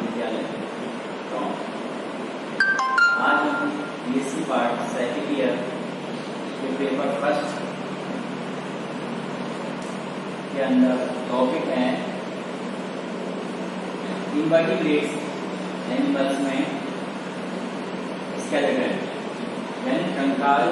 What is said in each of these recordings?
महाविद्यालय टोंक। आज हम बीएससी पार्ट सेकेंड ईयर के पेपर फर्स्ट के अंदर टॉपिक है इनवर्टिब्रेट्स एनिमल्स में स्केलेटन, यानी कंकाल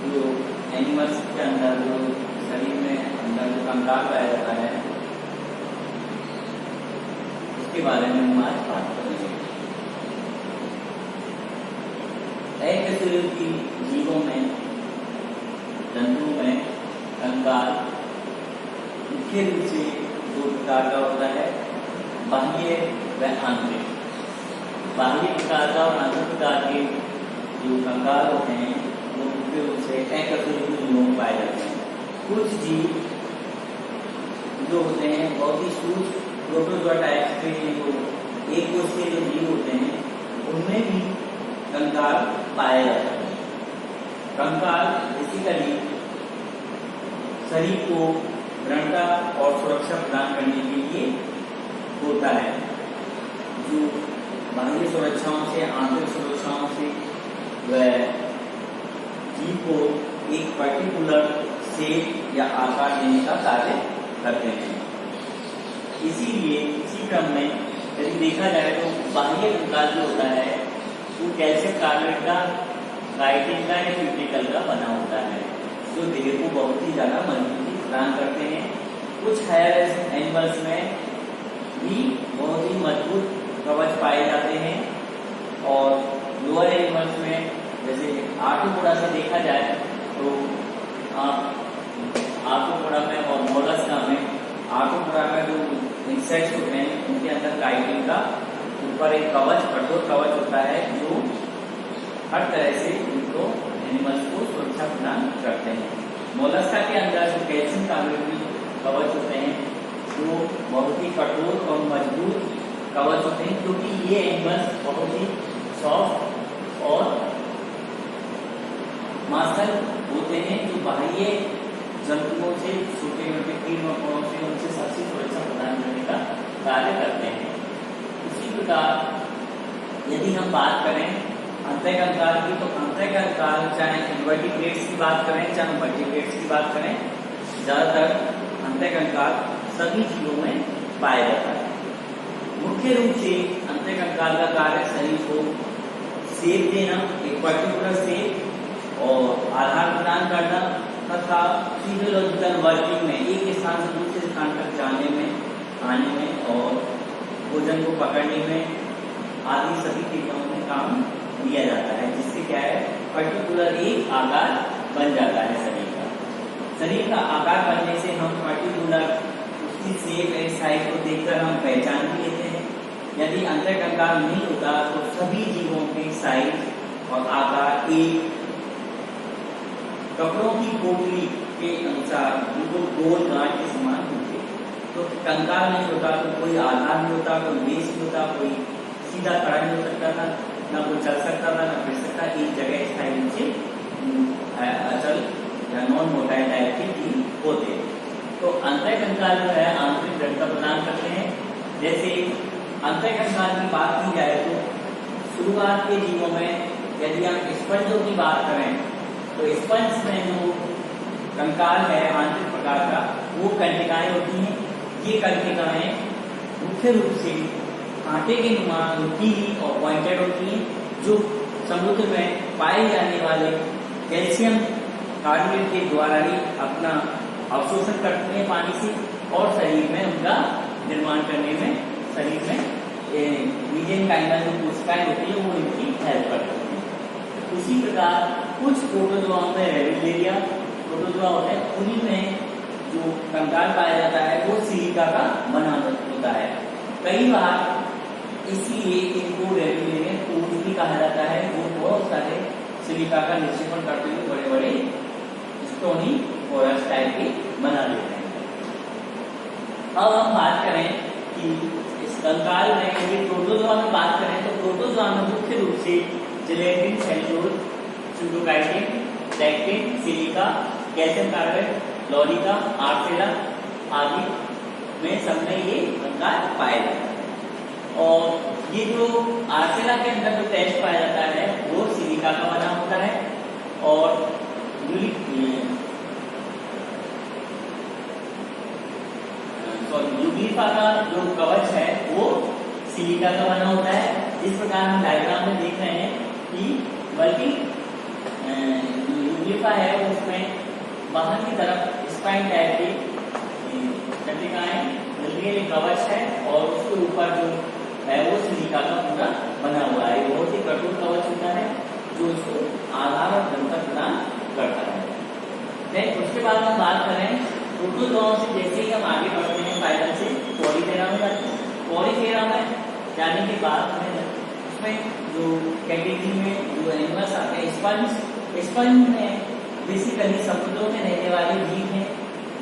जो एनिमल्स के अंदर जो शरीर में अंदर जो कंकाल पाया जाता है उसके बारे में हम आज बात करेंगे। एक शरीर की जीवों में, जंतुओं में कंकाल मुख्य रूप से दो प्रकार का होता है, बाह्य व आंतरिक। बाह्य प्रकार का और आंतरिक प्रकार के जो कंकाल होते हैं वो मुख्य रूप से एकशरीरी जीवों में पाए जाते हैं। कुछ जीव जो होते हैं बहुत ही सूक्ष्म प्रोटोजोआ टाइप के जो एक कोष के जो जीव होते हैं उनमें भी कंकाल पाया जाता है। कंकाल बेसिकली शरीर को दृढ़ता और सुरक्षा प्रदान करने के लिए होता है, जो बाह्य सुरक्षाओं से, आंतरिक सुरक्षाओं से वह जीव को एक पर्टिकुलर शेप या आकार देने का कार्य करते हैं। इसीलिए इसी क्रम में यदि देखा जाए तो बाह्य कंकाल जो होता है वो कैल्शियम कार्बोनेट का, काइटिन का या क्यूटिकल का बना होता है, जो देह को बहुत ही ज्यादा मजबूती प्रदान करते हैं। कुछ हायर एनिमल्स में भी बहुत ही मजबूत कवच पाए जाते हैं और लोअर एनिमल्स में जैसे आर्थ्रोपोडा से देखा जाए तो आर्थ्रोपोडा में और मोलस्का में, आर्थ्रोपोडा में जो इंसेक्ट्स होते हैं उनके अंदर काइटिन का ऊपर एक कवच, कठोर कवच होता है जो हर तरह से उनको एनिमल्स को सुरक्षा प्रदान करते हैं। मोलस्का के अंदर जो कैल्शियम कार्बोनेट कवच होते हैं जो बहुत ही कठोर और मजबूत कवच होते हैं, क्योंकि ये एनिमल्स बहुत ही सॉफ्ट और मांसल होते हैं, जो बाह्य जंतुओं से, छोटे मोटे कीट मकोड़ों से उनसे सबसे सुरक्षा प्रदान करने का कार्य करते हैं। उसी प्रकार यदि हम बात करें अंतः कंकाल की, तो अंतः कंकाल चाहे इनवर्टिब्रेट्स की बात करें चाहे वर्टिब्रेट्स की बात करें, ज्यादातर अंतः कंकाल सभी जीवों में पाया जाता है। मुख्य रूप से अंतः कंकाल का कार्य शरीर को शेप देना, एक पर्टिकुलर शेप और आधार प्रदान करना तथा फिजियोलॉजिकल वर्किंग में एक स्थान से दूसरे स्थान तक जाने में, आने में और भोजन को पकड़ने में आदि सभी क्रियाओं में काम लिया जाता है, जिससे क्या है पर्टिकुलर एक आकार बन जाता है शरीर का। शरीर का आकार बनने से हम पर्टिकुलर उसकी शेप एंड साइज को देखकर हम पहचान भी लेते हैं। यदि अंतः कंकाल नहीं होता तो सभी जीवों के साइज और आकार एक कपड़ों की पोटली के अनुसार बिल्कुल गोल गांठ के समान होते। तो कंकाल नहीं होता तो कोई आधार नहीं होता, कोई बेस नहीं होता, कोई सीधा खड़ा नहीं हो सकता था, ना कोई चल सकता था, ना फिर सकता, एक जगह स्थायी रूप से अचल या नॉन मोटाइल टाइप के जीव होते। तो अंतः कंकाल जो है आंतरिक दृढ़ता प्रदान करते हैं। जैसे अंतः कंकाल की बात की जाए तो शुरुआत के जीवों में यदि हम स्पंजों की बात करें तो स्पंज में जो कंकाल है आंतरिक प्रकार का वो कंटिकाएं होती हैं। ये कंटिकाएं मुख्य रूप से कांटे के नुमान नुकीली और पॉइंटेड होती हैं, जो समुद्र में पाए जाने वाले कैल्शियम कार्बोनेट के द्वारा ही अपना अवशोषण करती हैं पानी से और शरीर में उनका निर्माण करने में, शरीर में मीजेनकाइमल जो कोशिकाएं होती है वो इनकी हेल्प करती हैं। उसी प्रकार कुछ प्रोटोजोआ में रेडिकुलेरिया प्रोटोजोआ होते हैं, उन्हीं में जो कंकाल पाया जाता है वो सिलिका का बना होता है। कई बार इसीलिए इनको रेडिकुलेरियन कोड भी कहा जाता है। वो बहुत सारे सिलिका का निक्षेपण करते हुए बड़े बड़े स्टोनी फोरस टाइप के बना देते हैं। अब हम बात करें कि इस कंकाल में यदि प्रोटोजोआ में बात करें तो प्रोटोजोआ में मुख्य रूप से gelatin, cellulose, pseudochitin, lectin, silica, calcium carbonate, lorica, Arcella आदि में सब में ये कंकाल पाए जाते हैं। और ये जो आर्सेला के अंदर जो टेस्ट पाया जाता है वो सिलिका का बना होता है, और यूग्लिफा का जो कवच है वो सिलिका का बना होता है। इस प्रकार हम डायग्राम में देख रहे हैं कि बल्कि यूग्लिफा है उसमें बाहर की तरफ स्पाइन टाइप की चंद्रिकाएं मिल रही है, कवच है, और उसके ऊपर जो है वो सिलिका का पूरा बना हुआ है। बहुत ही कठोर कवच होता है जो उसको आधार और बंधन प्रदान करता है। देन उसके बाद हम बात करें प्रोटोजोआ से, जैसे ही हम आगे बढ़ते हैं फाइलम से पॉलीफेरा में जाते हैं। पॉलीफेरा में जाने के बाद उसमें जो कैटेगरी में जो एनिमल्स आते हैं, स्पंज में बेसिकली समुद्रों में रहने वाले जीव हैं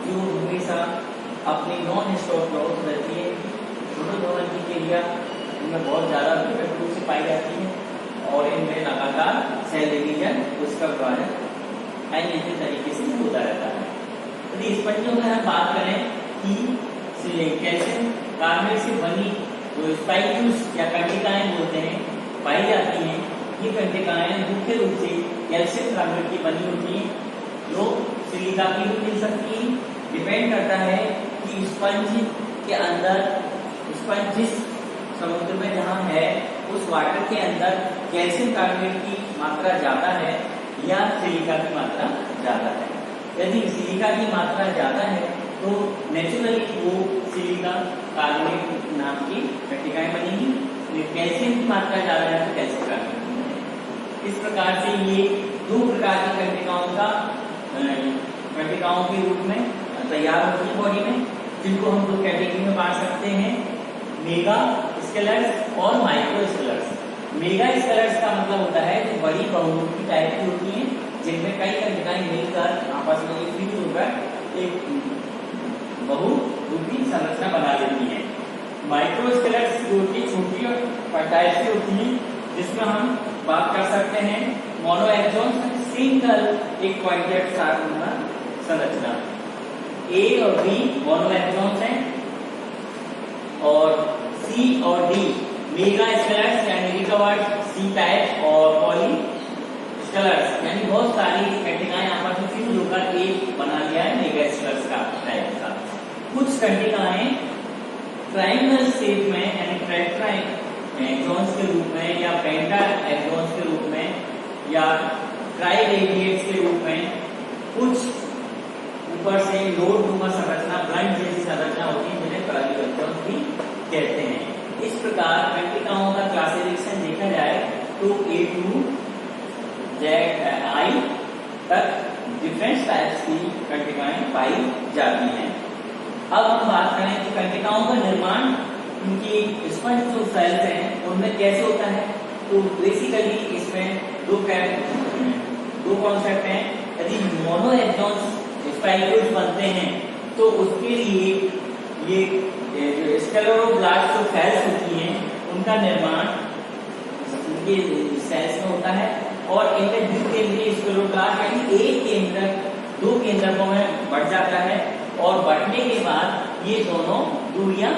जो हमेशा अपनी नॉन स्टॉप ग्रोथ रहती है। प्रोटोजोआ की क्रिया इनमें बहुत ज्यादा विकट रूप से पाई जाती है, और इनमें लगातार सेल डिवीजन उसका कार्य ऐसे तरीके से होता रहता है। यदि स्पंजों में हम बात करें कि कैल्शियम कार्बोनेट से बनी जो स्पाइक्यूल्स या कंटिकाएं बोलते हैं पाई जाती हैं, ये कंटिकाएं मुख्य रूप से कैल्शियम कार्बोनेट की बनी होती हैं, जो सिलिका की भी मिल सकती है। डिपेंड करता है कि स्पंज के अंदर, स्पंज जिस समुद्र में जहाँ है उस वाटर के अंदर कैल्शियम कार्बोनेट की मात्रा ज्यादा है या सिलिका की मात्रा ज्यादा है। यदि सिलिका की मात्रा ज्यादा है तो नेचुरली वो सिलिका कार्बोनेट नाम की कंटिकाएं बनेगी। कैल्शियम की मात्रा ज्यादा है तो कैल्शियम कार्बोनेट बनेगी। इस प्रकार से ये दो प्रकार की कंटिकाओं के रूप में तैयार होती है बॉडी में, जिनको हम दो कैटेगरी में बांट सकते हैं, मेगा स्केलर्स और माइक्रो स्केलर्स। मेगा स्केलर्स का मतलब होता है जो बड़ी बहुमुखी टाइप की होती है, जिनमें कई कंटिकाएं मिलकर आपस में एक फ्यूज होकर एक बहुमुखी संरचना बना लेती है। माइक्रो स्केलर्स जो कि छोटी और टाइप की होती है, जिसमें हम बात कर सकते हैं मोनोएक्सोन सिंगल एक पॉइंटेड संरचना। ए और बी मोनोएक्सोन्स हैं, और सी और डी मेगा स्केलर्स यानी रिकवर्ड सी टाइप, और पॉली स्केलर्स यानी बहुत सारी कंटिकाएं आपस में फ्यूज होकर एक बना लिया है मेगा स्केलर्स का टाइप का। कुछ कंटिकाएं ट्रायंगल शेप में यानी टेट्रा एक्सॉन्स के रूप में या पेंटा एक्सॉन्स के रूप में या ट्राइरेडिएट्स के रूप में, कुछ ऊपर से लोड नुमा संरचना ब्लंट जैसी संरचना होती है जिन्हें पैरालिक्सॉन्स भी कहते हैं। इस प्रकार कंटिकाओं का क्लासिफिकेशन देखा जाए तो A to Z I तक डिफरेंट टाइप्स की कंटिकाएं पाई जाती हैं। अब हम बात करें कि कंटिकाओं का निर्माण उनकी स्पंज जो सेल्स हैं उनमें कैसे होता है, तो बेसिकली इसमें दो कॉन्सेप्ट हैं। यदि मोनोएक्सॉन्स स्पाइक्यूल्स बनते हैं तो उसके लिए ये स्क्लेरोब्लास्ट जो सेल्स होती हैं उनका निर्माण उनके सेल्स में होता है, और इनमें द्विकेंद्रीय स्क्लेरोब्लास्ट यानी एक केंद्र दो केंद्रकों में बढ़ जाता है, और बढ़ने के बाद ये दोनों दूरियां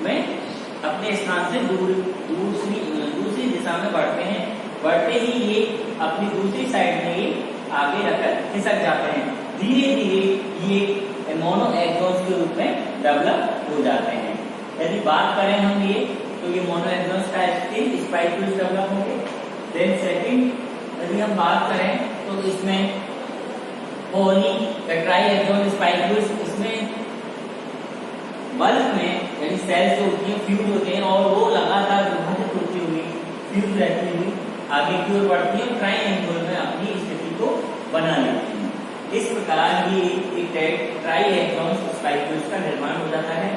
में अपने स्थान से दूसरी दिशा में बढ़ते हैं। बढ़ते ही ये अपनी दूसरी साइड में ये आगे रखकर खिसक जाते हैं। धीरे धीरे ये मोनोएक्सॉन्स के रूप में डेवलप हो जाते हैं। यदि बात करें हम ये तो ये मोनोएक्सॉन्स टाइप के स्पाइक्यूल्स डेवलप होंगे। देन सेकंड यदि हम बात करें तो इसमें पॉली ट्राइएक्सॉन स्पाइक्यूल्स, इसमें बल्क में यानी सेल्स जो होती हैं फ्यूज होते हैं, और वो लगातार विभाजित होती हुई फ्यूज रहती हुई आगे की ओर बढ़ती है, ट्राइएंगल में अपनी स्थिति को बना लेती है। इस प्रकार ये ट्राइएक्सॉन स्पाइक्यूल्स का निर्माण हो जाता है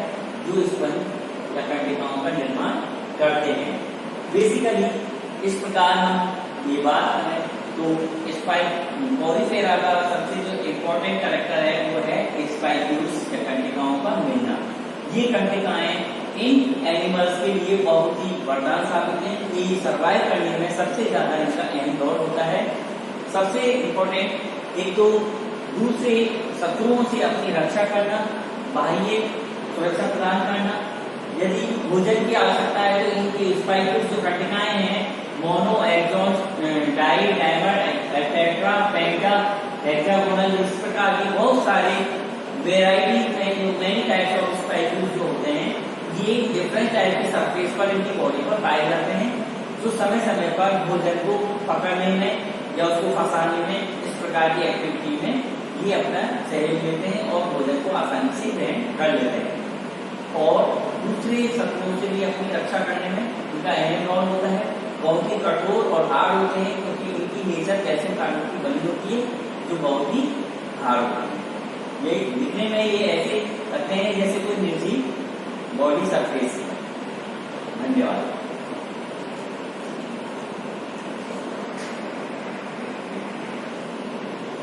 जो स्पंज या कंटिकाओं का निर्माण करते हैं। बेसिकली इस प्रकार हम ये बात करें तो पॉलीफेरा का सबसे जो इम्पोर्टेंट कैरेक्टर है वो है स्पाइक्यूल्स या कंटिकाओं का मिलना। ये कंटिकाएं इन एनिमल्स के लिए बहुत ही वरदान साबित है। ये सर्वाइव करने में सबसे ज्यादा इनका अहम रोल होता है। सबसे इम्पोर्टेंट एक तो दूसरे शत्रुओं से अपनी रक्षा करना, बाह्य सुरक्षा प्रदान करना। यदि भोजन की आवश्यकता है तो इनकी स्पाइकुल्स जो कटिकाएं हैं, mono, axon, di, dimer, tetra, penta, hexagonal, इस प्रकार की बहुत सारे वेराइटीज में जो मेनी टाइप्स ऑफ स्पाइकुल्स जो होते हैं, ये डिफरेंट टाइप की सरफेस पर इनकी बॉडी पर पाए जाते हैं, जो समय समय पर भोजन को पकड़ने में या उसको फंसाने में, इस प्रकार की एक्टिविटी में ये अपना सहयोग लेते हैं और भोजन को आसानी से ग्रहण कर लेते हैं। और दूसरे शत्रुओं से भी अपनी रक्षा करने में उनका अहम रोल होता है। बहुत ही कठोर और हार्ड होते हैं क्योंकि इनकी नेचर कैल्शियम कार्बोनेट की बनी होती है, जो बहुत ही हार्ड होती है। ये दिखने में ये ऐसे लगते हैं जैसे कोई निर्जीव बॉडी सरफेस है।